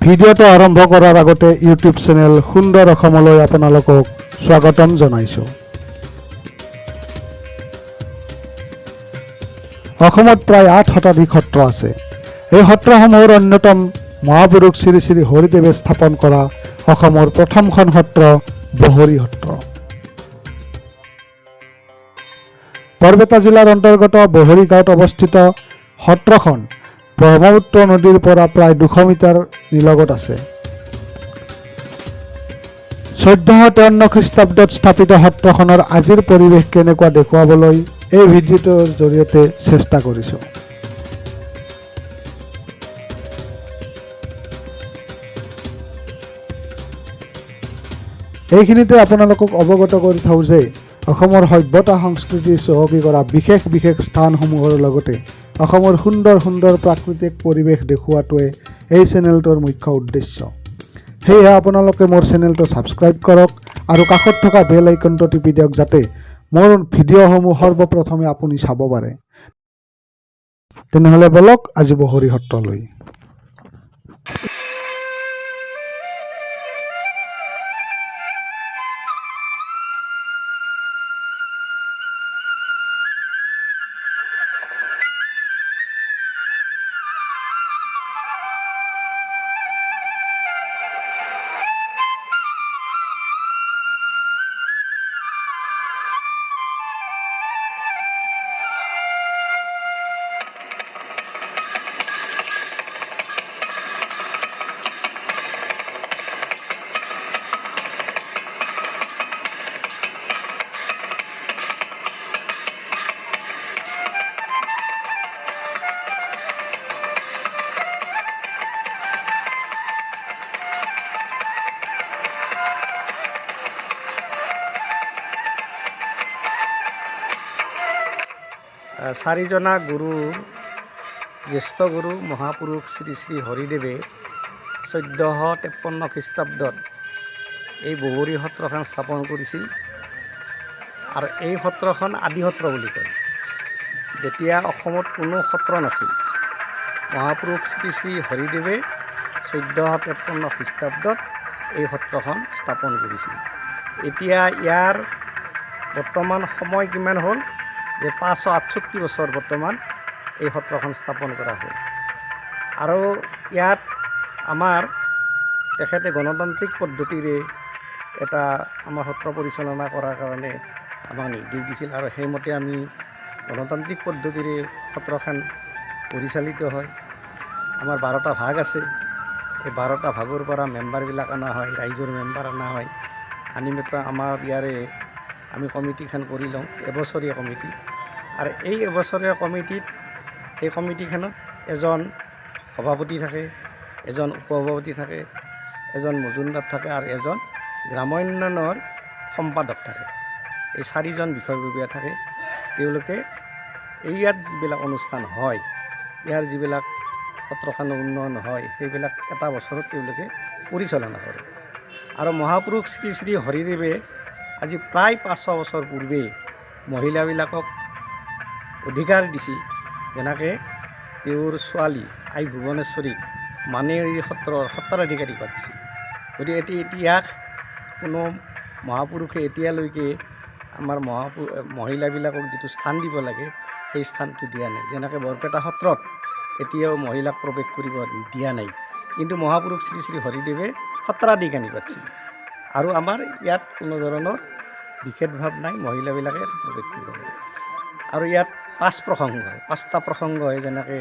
ভিডিঅ'টো আৰম্ভ কৰাৰ আগতে ইউটিউব চেনেল সুন্দৰ অসমলৈ আপোনালোকক স্বাগতম জনাইছোঁ। অসমত প্ৰায় 8 শতাধিক সত্ৰ আছে। এই সত্ৰসমূহৰ অন্যতম মহাপুৰুষ শ্ৰী শ্ৰী হৰিদেৱে স্থাপন কৰা অসমৰ প্ৰথমখন সত্ৰ বহৰী সত্ৰ। বৰপেটা জিলাৰ অন্তৰ্গত বহৰী গাঁৱত অৱস্থিত সত্ৰখন ব্ৰহ্মপুত্ৰ নদীৰ পৰা প্ৰায় 200 মিটাৰ নিলগত আছে। 1453 খ্ৰীষ্টাব্দত স্থাপিত সত্ৰখনৰ আজিৰ পৰিৱেশ কেনেকুৱা দেখুৱাবলৈ এই ভিডিঅ'টোৰ জৰিয়তে চেষ্টা কৰিছোঁ। এইখিনিতে আপোনালোকক অৱগত কৰি থওঁ যে অসমৰ সভ্যতা সংস্কৃতি চহকী কৰা বিশেষ স্থানসমূহৰ লগতে অসমৰ সুন্দৰ সুন্দৰ প্ৰাকৃতিক পৰিৱেশ দেখুওৱাটোৱে এই চেনেলটোৰ মুখ্য উদ্দেশ্য। সেয়েহে আপোনালোকে মোৰ চেনেলটো ছাবস্ক্ৰাইব কৰক আৰু কাষত থকা বেল আইকনটো টিপি দিয়ক যাতে মোৰ ভিডিঅ'সমূহ সৰ্বপ্ৰথমে আপুনি চাব পাৰে। তেনেহ'লে বলক আজি বহৰী সত্ৰলৈ। চাৰিজনা গুৰু জ্যেষ্ঠ গুৰু মহাপুৰুষ শ্ৰী শ্ৰী হৰিদেৱে 1453 খ্ৰীষ্টাব্দত এই বহৰী সত্ৰখন স্থাপন কৰিছিল আৰু এই সত্ৰখন আদি সত্ৰ বুলি কয়। যেতিয়া অসমত কোনো সত্ৰ নাছিল, মহাপুৰুষ শ্ৰী শ্ৰী হৰিদেৱে 1453 খ্ৰীষ্টাব্দত এই সত্ৰখন স্থাপন কৰিছিল। এতিয়া ইয়াৰ বৰ্তমান সময় কিমান হ'ল যে 568 বছৰ বৰ্তমান এই সত্ৰখন স্থাপন কৰা হ'ল। আৰু ইয়াত আমাৰ তেখেতে গণতান্ত্ৰিক পদ্ধতিৰে এটা আমাৰ সত্ৰ পৰিচালনা কৰাৰ কাৰণে আমাক নিৰ্দেশ দিছিল আৰু সেইমতে আমি গণতান্ত্ৰিক পদ্ধতিৰে সত্ৰখন পৰিচালিত হয়। আমাৰ 12টা ভাগ আছে। এই 12টা ভাগৰ পৰা মেম্বাৰবিলাক অনা হয়, ৰাইজৰ মেম্বাৰ অনা হয়। আনি মাত্ৰ আমাৰ ইয়াৰে আমি কমিটিখন কৰি লওঁ, এবছৰীয়া কমিটি। আৰু এই এবছৰীয়া কমিটিত এই কমিটিখনত এজন সভাপতি থাকে, এজন উপসভাপতি থাকে, এজন মজুমদাৰ থাকে আৰু এজন গ্ৰামোন্নয়নৰ সম্পাদক থাকে। এই 4জন বিষয়ববীয়া থাকে। তেওঁলোকে ইয়াত যিবিলাক অনুষ্ঠান হয়, ইয়াৰ যিবিলাক সত্ৰখন উন্নয়ন হয়, সেইবিলাক এটা বছৰত তেওঁলোকে পৰিচালনা কৰে। আৰু মহাপুৰুষ শ্ৰী শ্ৰী হৰিদেৱে আজি প্ৰায় 500 বছৰ পূৰ্বে মহিলাবিলাকক অধিকাৰ দিছিল। যেনেকৈ তেওঁৰ ছোৱালী আই ভুৱনেশ্বৰীক মানেৰি সত্ৰৰ সত্ৰাধিকাৰী পাতিছিল। গতিকে এটি ইতিহাস কোনো মহাপুৰুষে এতিয়ালৈকে আমাৰ মহিলাবিলাকক যিটো স্থান দিব লাগে সেই স্থানটো দিয়া নাই। যেনেকৈ বৰপেটা সত্ৰত এতিয়াও মহিলাক প্ৰৱেশ কৰিব দিয়া নাই, কিন্তু মহাপুৰুষ শ্ৰী শ্ৰী হৰিদেৱে সত্ৰাধিকাৰী পাতিছিল আৰু আমাৰ ইয়াত কোনো ধৰণৰ বিভেদভাৱ নাই, মহিলাবিলাকে প্ৰৱেশ কৰিব লাগে। আৰু ইয়াত 5টা প্ৰসংগ হয়। যেনেকৈ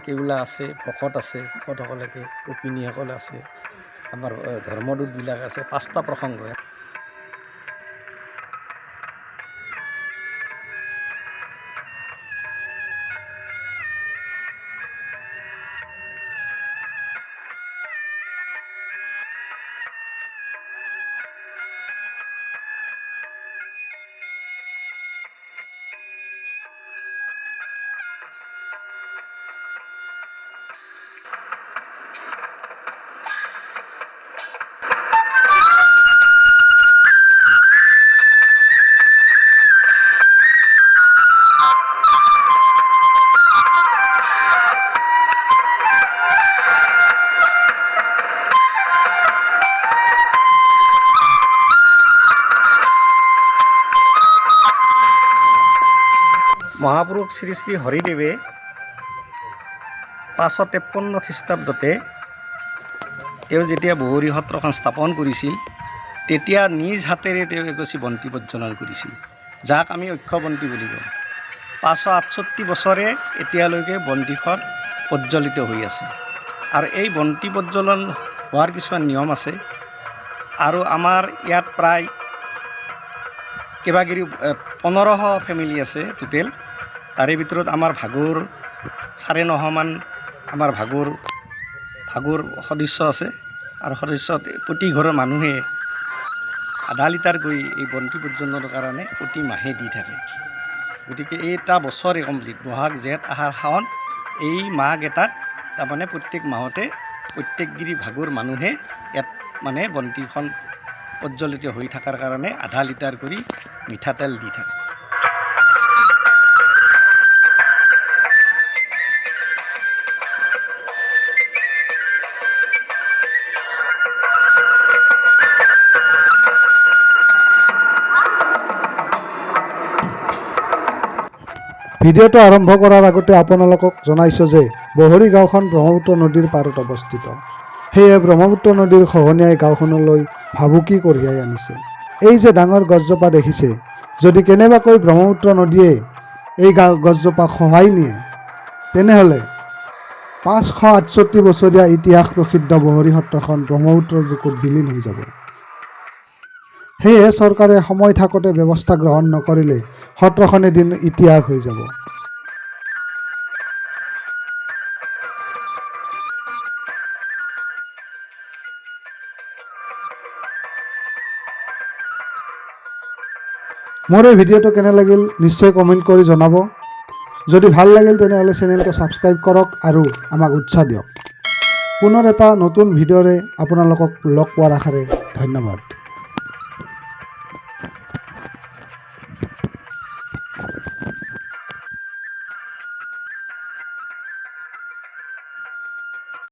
কেউলা আছে, ভকত আছে, ভকতসকলে গোপিনীসকল আছে, আমাৰ ধৰ্মদূতবিলাক আছে, 5টা প্ৰসংগ হয়। মহাপুৰুষ শ্ৰী শ্ৰী হৰিদেৱে 553 খ্ৰীষ্টাব্দতে তেওঁ যেতিয়া বহৰী সত্ৰখন স্থাপন কৰিছিল তেতিয়া নিজ হাতেৰে তেওঁ এগছি বন্তি প্ৰজ্বলন কৰিছিল, যাক আমি অক্ষবন্তি বুলি কওঁ। 568 বছৰে এতিয়ালৈকে বন্তিখন প্ৰজ্বলিত হৈ আছে। আৰু এই বন্তি প্ৰজ্বলন হোৱাৰ কিছুমান নিয়ম আছে। আৰু আমাৰ ইয়াত প্ৰায় কিবাকিবি 1500 ফেমিলি আছে টোটেল। তাৰে ভিতৰত আমাৰ ভাগৰ 9.5 মান আমাৰ ভাগৰ সদস্য আছে। আৰু সদস্য প্ৰতি ঘৰৰ মানুহে আধা লিটাৰকৈ এই বন্তি প্ৰজ্বলনৰ কাৰণে প্ৰতি মাহে দি থাকে। গতিকে এটা বছৰে কমপ্লিট, বহাগ জেঠ আহাৰ শাওণ এই মাহকেইটাত তাৰমানে প্ৰত্যেক মাহতে প্ৰত্যেকগিৰি ভাগৰ মানুহে ইয়াত মানে বন্তিখন প্ৰজ্বলিত হৈ থকাৰ কাৰণে আধা লিটাৰ কৰি মিঠাতেল দি থাকে। ভিডিঅ'টো আৰম্ভ কৰাৰ আগতে আপোনালোকক জনাইছোঁ যে বহৰী গাঁওখন ব্ৰহ্মপুত্ৰ নদীৰ পাৰত অৱস্থিত। সেয়ে ব্ৰহ্মপুত্ৰ নদীৰ খহনীয়াই গাঁওখনলৈ ভাবুকি কঢ়িয়াই আনিছে। এই যে ডাঙৰ গছজোপা দেখিছে, যদি কেনেবাকৈ ব্ৰহ্মপুত্ৰ নদীয়ে এই গছজোপাক খহাই নিয়ে তেনেহ'লে 568 বছৰীয়া ইতিহাস প্ৰসিদ্ধ বহৰী সত্ৰখন ব্ৰহ্মপুত্ৰৰ বুকুত বিলীন হৈ যাব। সেয়ে চৰকাৰে সময় থাকোঁতে ব্যৱস্থা গ্ৰহণ নকৰিলে সত্ৰখন এদিন ইতিহাস হৈ যাব। মোৰ এই ভিডিঅ'টো কেনে লাগিল নিশ্চয় কমেণ্ট কৰি জনাব। যদি ভাল লাগিল তেনেহ'লে চেনেলটো ছাবস্ক্ৰাইব কৰক আৰু আমাক উৎসাহ দিয়ক। পুনৰ এটা নতুন ভিডিঅ'ৰে আপোনালোকক লগ পোৱাৰ আশাৰে ধন্যবাদ।